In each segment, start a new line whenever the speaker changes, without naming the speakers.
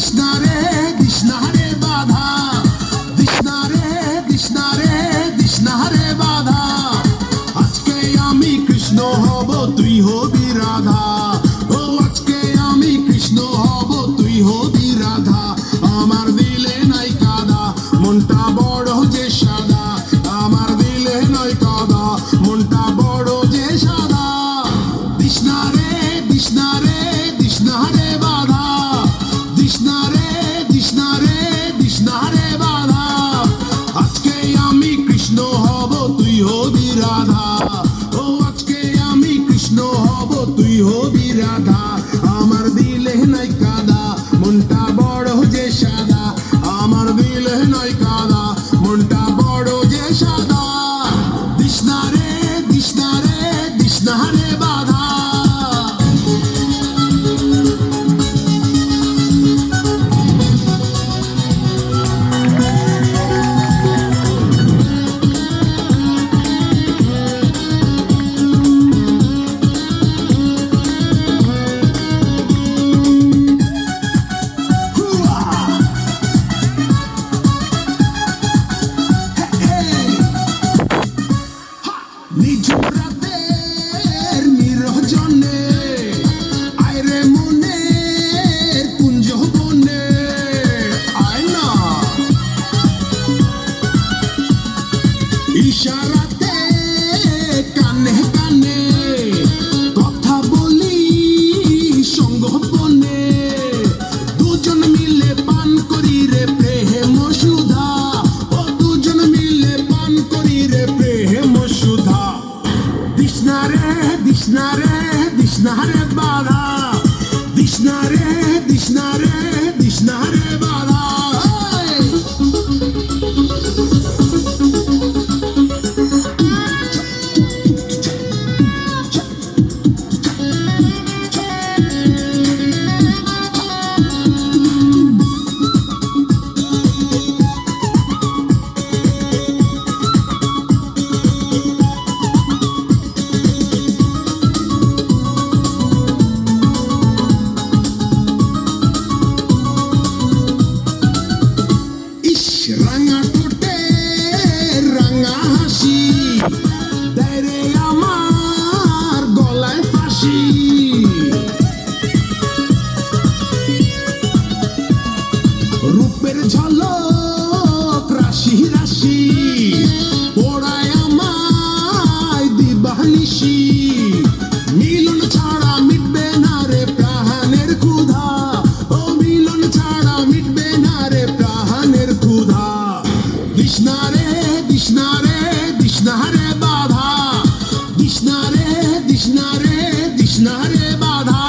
দিশনারে দিশনারে বাধা, দিশনারে দিশনারে দিশনারে বাধা। আজকে আমি কৃষ্ণ হব তুই হবি রাধা, ও আজকে আমি কৃষ্ণ হব তুই হবি রাধা। আমার দিলে নাই কাদা, মনটা বড় যে সাদা, আমার দিলে নাই কাদা, মনটা বড় যে সাদা। দিশনারে দিশনারে দিশনারে বাধা, দিশনারে দিশনারে দিশনারে বাধা। আজকে আমি কৃষ্ণ হব তুই হবি রাধা, ও আজকে আমি কৃষ্ণ হব তুই হবি রাধা। আমার দিলে নাই কাদা, মনটা বড় যে সাদা, আমার দিলে নাই কাদা, মনটা বড় যে সাদা। দিশনারে দিশনারে দিশনারে বাধা। নিঝুম রাতের নিরজনে আয়রে মনের কুঞ্জ বনে, আয় না ইশারাতে কানে কানে কথা বলি সঙ্গোপনে। দুজন মিলে পান করি রে প্রেম সুধা, ও দুজন মিলে পান করি রে প্রেম সুধা। দিশনারে দিশনারে দিশনারে বাধা, দিশনারে দিশনারে দিশনারে বাধা। রাঙা ঠোঁটে রাঙা হাসি দেয় রে আমার গলায় ফাঁসি। রূপের ঝলক রাশি রাশি পোড়ায় আমায় দিবানিশি। মিলন ছাড়া মিটবে না রে প্রাণের ক্ষুধা, ও মিলন ছাড়া মিটবে না রে প্রাণের ক্ষুধা। দিশনারে দিশনারে দিশনারে বাধা, দিশনারে দিশনারে দিশনারে বাধা।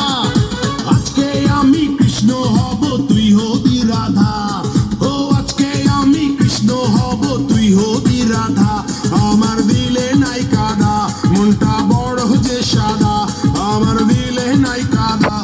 আজকে আমি কৃষ্ণ হব তুই হবি রাধা, ও আজকে আমি কৃষ্ণ হব তুই হবি রাধা। আমার দিলে নাই কাদা, মনটা বড় যে সাদা, আমার দিলে নাই কাদা,